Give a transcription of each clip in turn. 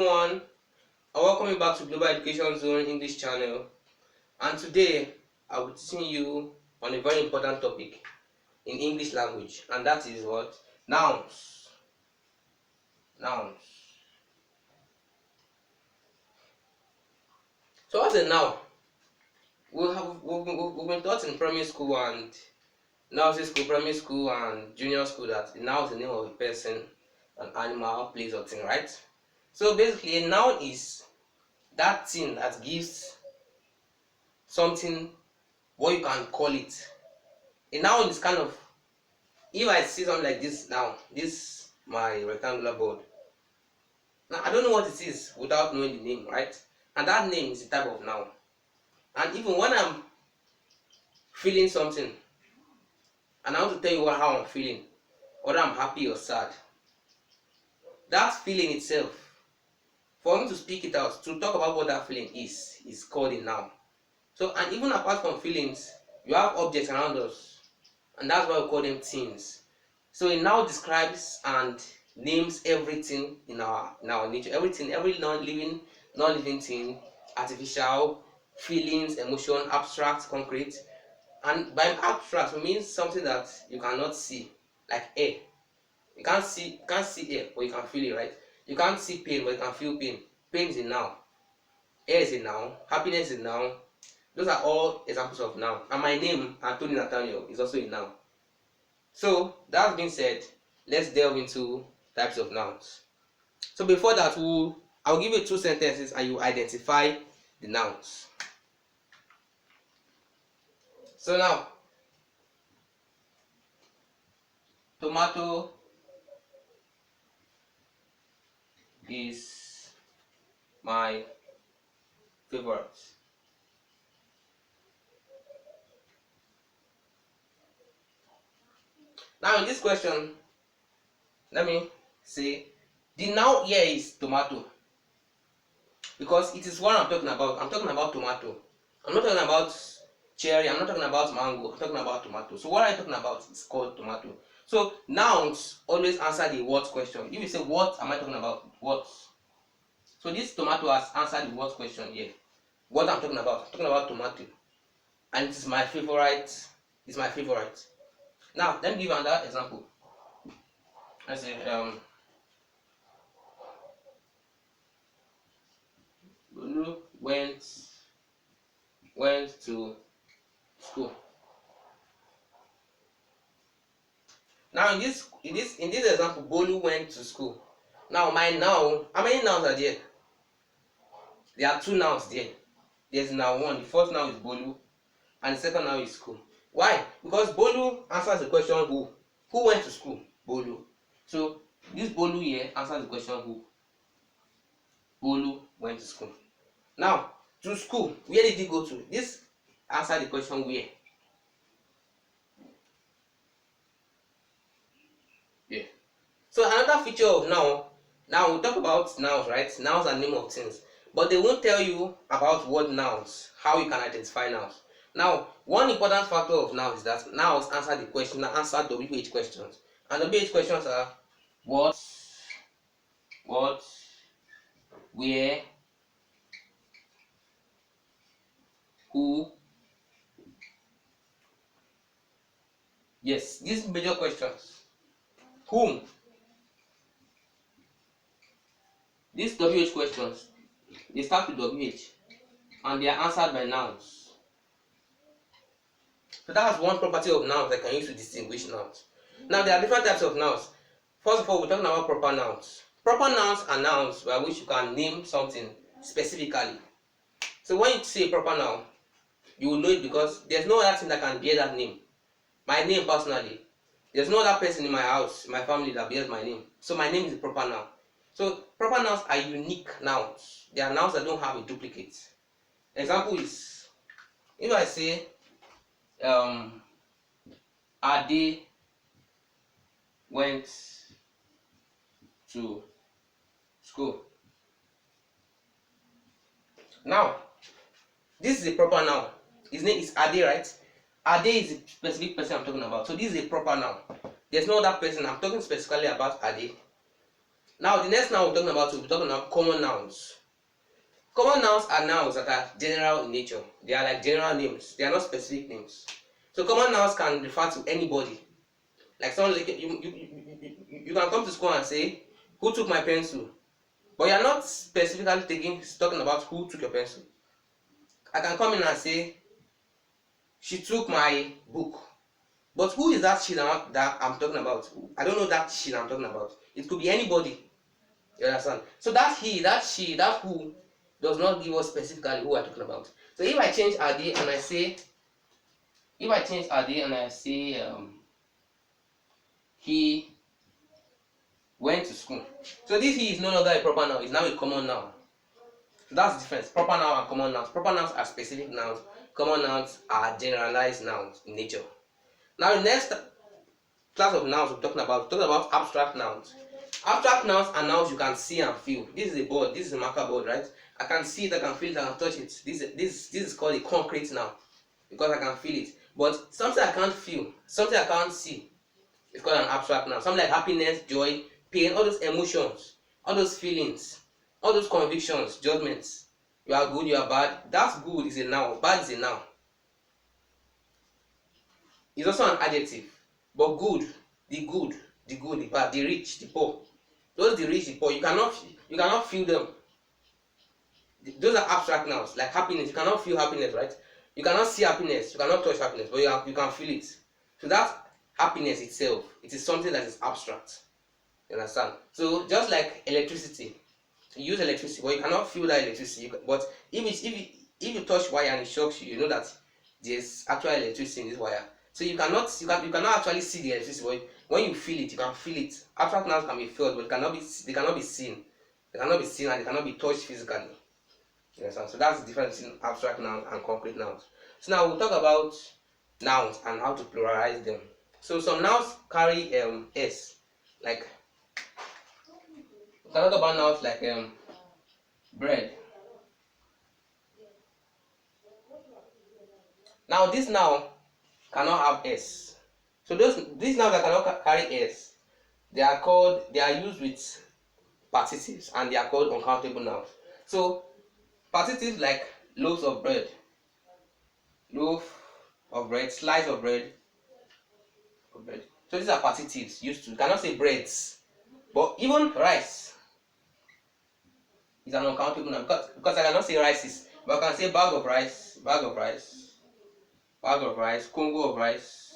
Everyone, and welcome you back to Global Education Zone English channel. And today I will be teaching you on a very important topic in English language, and that is what? Nouns. Nouns. So what's a noun? We've been taught in primary school and nursery school, primary school, and junior school that a noun is the name of a person, an animal, place, or thing, right? So basically, a noun is that thing that gives something what you can call it. A noun is kind of, if I see something like this now, this my rectangular board. Now I don't know what it is without knowing the name, right? And that name is a type of noun. And even when I'm feeling something and I want to tell you how I'm feeling, whether I'm happy or sad, that feeling itself, for me to speak it out, to talk about what that feeling is called a noun. So, and even apart from feelings, you have objects around us, and that's why we call them things. So it now describes and names everything in our nature, everything, every non-living thing, artificial, feelings, emotion, abstract, concrete. And by abstract, we mean something that you cannot see, like air. You can't see air, but you can feel it, right? You can't see pain, but you can feel pain. Pain is a noun. Air is a noun. Happiness is a noun. Those are all examples of noun. And my name, Anthony Nathaniel, is also a noun. So that being said, let's delve into types of nouns. So before that, I'll give you 2 sentences and you identify the nouns. So now, tomato is my favorite. Now in this question, let me say the noun here is tomato, because it is what I'm talking about. I'm talking about tomato. I'm not talking about cherry. I'm not talking about mango. I'm talking about tomato. So what I'm talking about is called tomato. So nouns always answer the what question. If you say what am I talking about? What? So this tomato has answered the what question here. What I'm talking about tomato, and it is my favorite. It's my favorite. Now let me give another example. Let's say Lulu went to school. Now in this example, Bolu went to school. Now my noun, how many nouns are there? There are 2 nouns there. There's noun 1. The first noun is Bolu, and the second noun is school. Why? Because Bolu answers the question who. Who went to school? Bolu. So this Bolu here answers the question who. Bolu went to school. Now to school, where did he go to? This answers the question where. Yeah. So another feature of noun. Now we talk about nouns, right? Nouns are name of things, but they won't tell you about what nouns, how you can identify nouns. Now, one important factor of nouns is that nouns answer the question, answer WH questions. And WH questions are what, where, who. Yes, these major questions. Whom. These WH questions, they start with WH and they are answered by nouns. So that's one property of nouns that can use to distinguish nouns. Now there are different types of nouns. First of all, we're talking about proper nouns. Proper nouns are nouns by which you can name something specifically. So when you say proper noun, you will know it because there's no other thing that can bear that name. My name personally, there's no other person in my house, my family, that bears my name. So my name is a proper noun. So proper nouns are unique nouns. They are nouns that don't have a duplicate. Example is, if I say Ade went to school. Now this is a proper noun. His name is Ade, right? Ade is a specific person I'm talking about. So this is a proper noun. There's no other person. I'm talking specifically about Ade. Now the next noun we're talking about common nouns. Common nouns are nouns that are general in nature. They are like general names. They are not specific names. So common nouns can refer to anybody. Like someone like you can come to school and say, "Who took my pencil?" But you are not specifically talking about who took your pencil. I can come in and say, "She took my book." But who is that she that I'm talking about? I don't know that she that I'm talking about. It could be anybody. You understand? So that he, that she, that who does not give us specifically who we're talking about. So if I change Adi and I say, he went to school. So this he is no longer a proper noun, it's now a common noun. So that's the difference. Proper noun and common nouns. Proper nouns are specific nouns, common nouns are generalized nouns in nature. Now the next class of nouns we're talking about abstract nouns. Abstract nouns are nouns you can see and feel. This is a board, this is a marker board, right? I can see it, I can feel it, I can touch it. This is called a concrete noun because I can feel it. But something I can't feel, something I can't see, it's called an abstract noun. Something like happiness, joy, pain, all those emotions, all those feelings, all those convictions, judgments. You are good, you are bad. That's good is a noun, bad is a noun. It's also an adjective. But good, the bad, the rich, the poor. Those the rich, the poor, you cannot feel them. Those are abstract nouns, like happiness. You cannot feel happiness, right? You cannot see happiness, you cannot touch happiness, but you can feel it. So that happiness itself, it is something that is abstract. You understand? So just like electricity, you use electricity, but you cannot feel that electricity. But if you touch wire and it shocks you, you know that there's actual electricity in this wire. So you cannot actually see the electricity, but when you feel it, you can feel it. Abstract nouns can be felt, but they cannot be seen. They cannot be seen and they cannot be touched physically. You understand? So that's the difference in abstract nouns and concrete nouns. So now we'll talk about nouns and how to pluralize them. So some nouns carry s, like we can talk about nouns like bread. Now this noun cannot have s. So these nouns that cannot carry s, they are used with partitives and they are called uncountable nouns. So partitives like loaves of bread, loaf of bread, slice of bread. So these are partitives used to. You cannot say breads, but even rice is an uncountable noun because I cannot say rices, but I can say bag of rice, Congo of rice.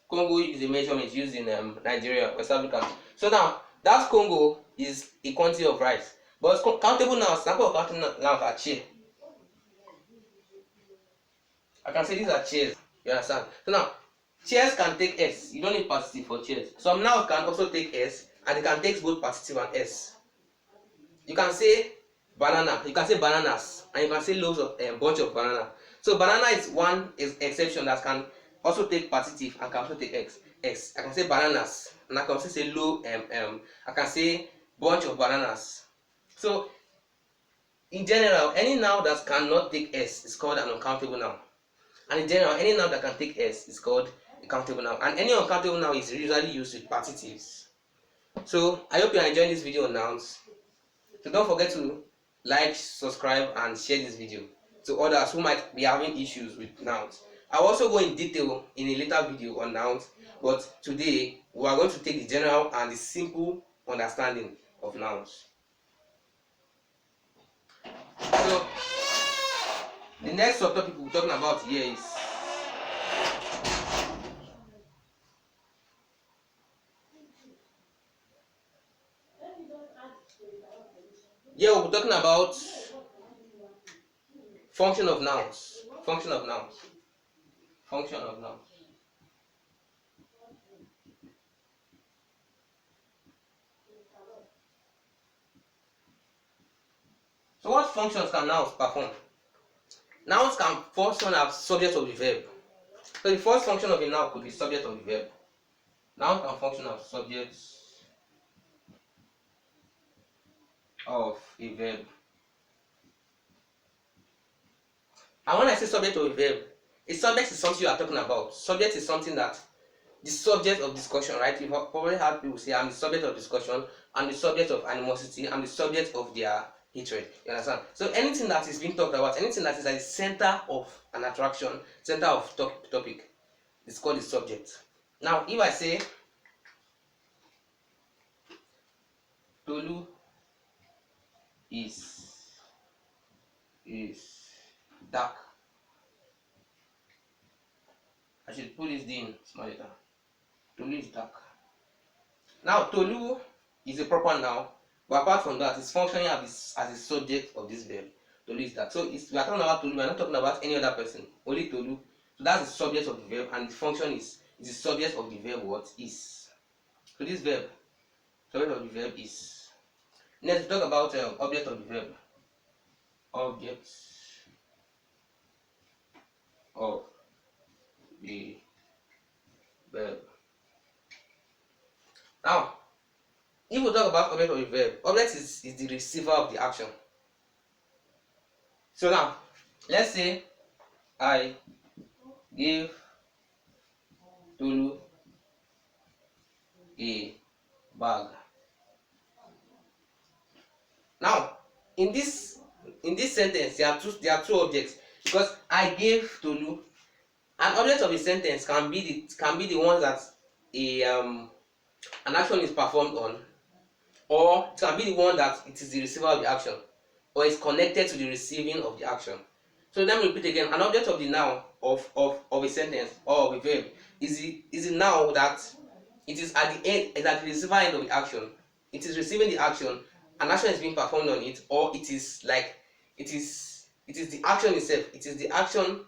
Congo is a measurement used in Nigeria, West Africa. So now that Congo is a quantity of rice, but countable nouns, example of countable nouns are chair. I can say these are chairs. You understand? So now chairs can take s. You don't need partitive for chairs. Some nouns can also take s, and they can take both partitive and s. You can say banana. You can say bananas, and you can say loaves of bunch of banana. So banana is one exception that can also take partitive and can also take x. I can say bananas, and I can also say I can say bunch of bananas. So in general, any noun that cannot take s is called an uncountable noun. And in general, any noun that can take s is called a countable noun. And any uncountable noun is usually used with partitives. So I hope you are enjoying this video on nouns. So don't forget to like, subscribe, and share this video to others who might be having issues with nouns. I'll also go in detail in a later video on nouns, but today we are going to take the general and the simple understanding of nouns. So the next subtopic we're talking about here is we're talking about function of nouns. So what functions can nouns perform? Nouns can function as subject of the verb. So the first function of a noun could be subject of the verb. Noun can function as subjects of a verb. And when I say subject of a verb, a subject is something you are talking about. Subject is something that the subject of discussion, right? You've probably had people say, I'm the subject of discussion, I'm the subject of animosity, I'm the subject of their hatred. You understand? So anything that is being talked about, anything that is at the center of an attraction, center of topic, is called the subject. Now, if I say Tolu is dark, I should put this in small letter. Tolu is dark. Now, Tolu is a proper noun, but apart from that, it's functioning as a subject of this verb. Tolu is dark. So we are talking about Tolu, we are not talking about any other person, only Tolu. So that's the subject of the verb, and the function is the subject of the verb what is. So this verb, subject of the verb is. Next, we talk about object of the verb. Object of the verb. Now, if we talk about object of the verb, object is the receiver of the action. So now, let's say I give Tolu a bag. Now, in this sentence, there are two objects, because I gave Tolu. An object of a sentence can be the one that an action is performed on, or it can be the one that it is the receiver of the action, or is connected to the receiving of the action. So let me repeat again. An object of the noun of a sentence or of a verb is the noun that it is at the end, is at the receiver end of the action. It is receiving the action, an action is being performed on it, or it is the action itself. It is the action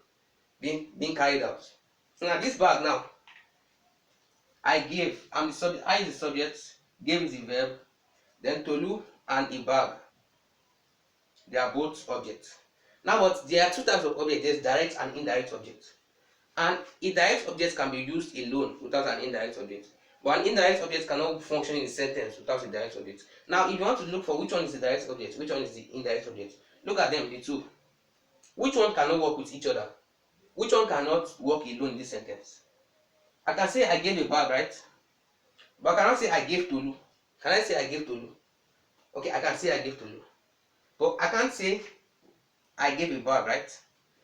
being carried out. So now this bag now, I gave, I'm the subject, I is the subject, gave is the verb, then Tolu and a bag, they are both objects. Now, but there are two types of objects. There's direct and indirect objects. And a direct object can be used alone without an indirect object. But an indirect object cannot function in a sentence without a direct object. Now, if you want to look for which one is the direct object, which one is the indirect object, look at them, the two. Which one cannot work with each other? Which one cannot work alone in this sentence? I can say I gave a bag, right? But I cannot say I gave Tolu. Can I say I gave Tolu? Okay, I can say I gave Tolu. But I can't say I gave a bag, right?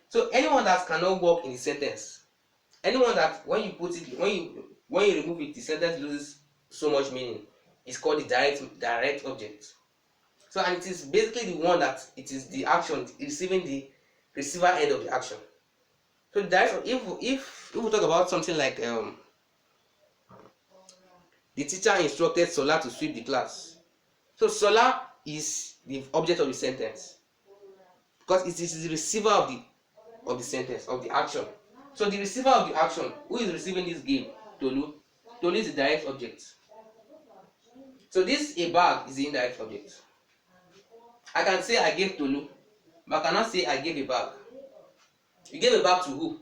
So anyone that cannot work in the sentence, anyone that when you put it, when you remove it, the sentence loses so much meaning, is called the direct object. So, and it is basically the one that it is the action receiving the receiver end of the action. So the direct, if we talk about something like the teacher instructed Sola to sweep the class. So Sola is the object of the sentence, because it is the receiver of the sentence, of the action. So the receiver of the action, who is receiving this game? Tolu. Tolu is the direct object. So this a bag is the indirect object. I can say I gave Tolu, but I cannot say I gave a bag. You gave a bag to who?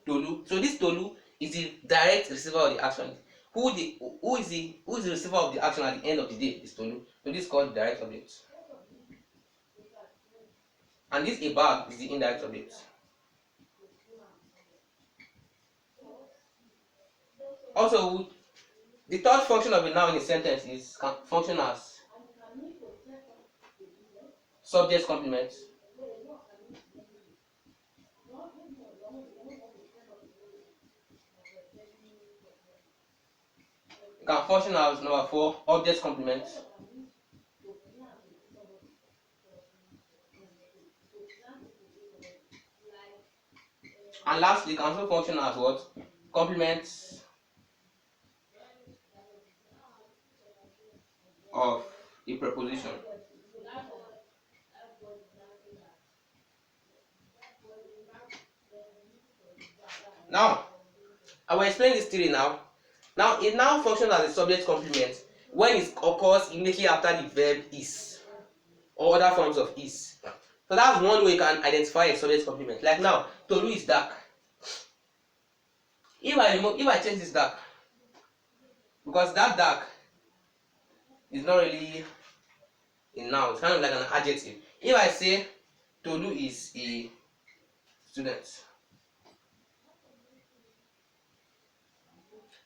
Tolu. So this Tolu is the direct receiver of the action. Who is the receiver of the action at the end of the day is Tolu. So this is called the direct object. And this a bag is the indirect object. Also, the third function of a noun in a sentence is function as subject complement. It can function as number 4, object complement. And lastly, it can also function as what? Complement of a preposition. Now, I will explain this theory now. Now, it now functions as a subject complement when it occurs immediately after the verb is or other forms of is. So that's one way you can identify a subject complement. Like now, Tolu is dark. If I change this dark, because that dark is not really a noun, it's kind of like an adjective. If I say Tolu is a student,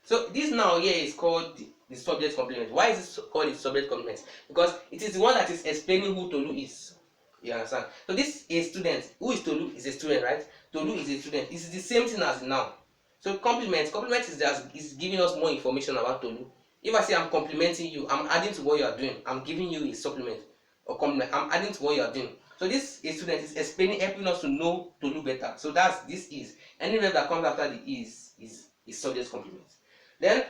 so this noun here is called the subject complement. Why is this called the subject complement? Because it is the one that is explaining who Tolu is. You understand? So this is a student. Who is Tolu? Is a student, right? Tolu is a student. It's the same thing as the noun. So complement is giving us more information about Tolu. If I say I'm complimenting you, I'm adding to what you are doing. I'm giving you a supplement or complement. I'm adding to what you are doing. So this a student is explaining, helping us to know Tolu better. So that's this is. Any verb that comes after the is subject complement. Then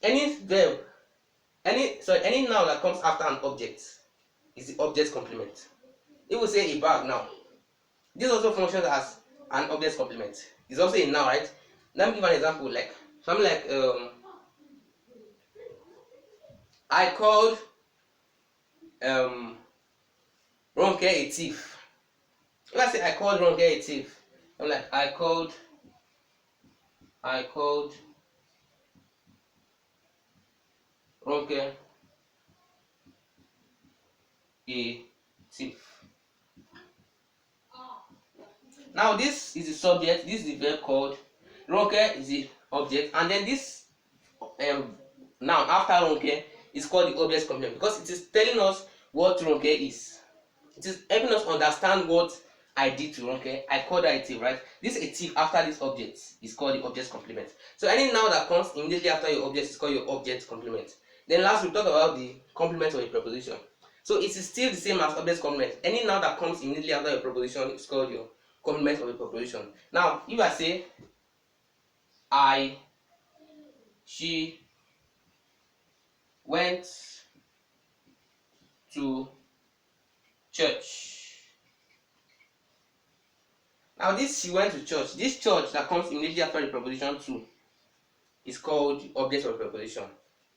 any verb, any noun that comes after an object is the object complement. If we say a bag now, this also functions as an object complement. It's also a noun, right? Let me give an example, like something like I called Ronke a thief. If I say I called Ronke a thief, I'm like I called Ronke a thief. Now this is the subject, this is the verb called, Ronke is the object, and then this noun after Ronke is called the object complement because it is telling us what Ronke is. It is helping us understand what I did to Ronke. I called her a thief, right? This a thief after this object is called the object complement. So any noun that comes immediately after your object is called your object complement. Then last we talk about the complement of a preposition. So it is still the same as object complement. Any noun that comes immediately after your preposition is called your complement of a preposition. Now, if I say she went to church. Now this she went to church. This church that comes immediately after the preposition to is called the object of a preposition.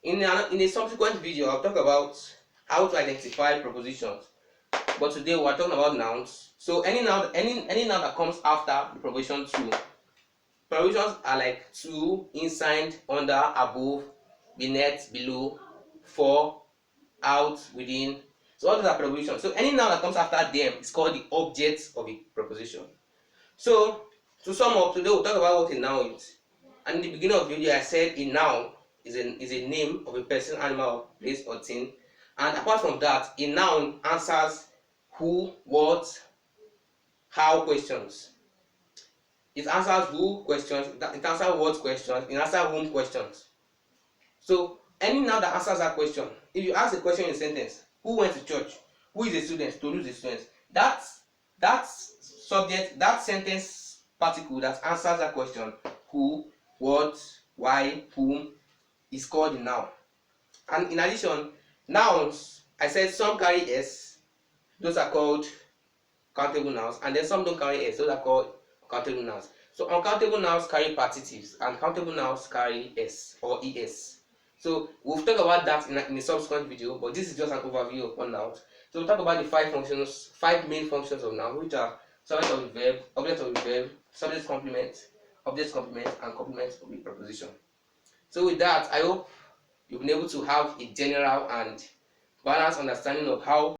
In a subsequent video, I'll talk about how to identify prepositions. But today we are talking about nouns. So any noun that comes after the preposition to. Prepositions are like to, inside, under, above, beneath, below, for, out, within. So all those are prepositions. So any noun that comes after them is called the object of a preposition. So to sum up, today we'll talk about what a noun is. And in the beginning of the video, I said a noun is a name of a person, animal, place, or thing. And apart from that, a noun answers who, what, how questions. It answers who questions, it answers what questions, it answers whom questions. So any noun that answers that question, if you ask a question in a sentence, who went to church, who is a student, Tolu is a student, that subject, that sentence particle that answers that question, who, what, why, whom, is called the noun. And in addition, nouns, I said some carry s, those are called countable nouns, and then some don't carry s, those are called countable nouns. So uncountable nouns carry partitives and countable nouns carry s or es. So we'll talk about that in a subsequent video, but this is just an overview of nouns. So we'll talk about the five main functions of noun, which are subject of the verb, object of the verb, subject complement, object complement, and complement of the preposition. So with that, I hope you've been able to have a general and balanced understanding of how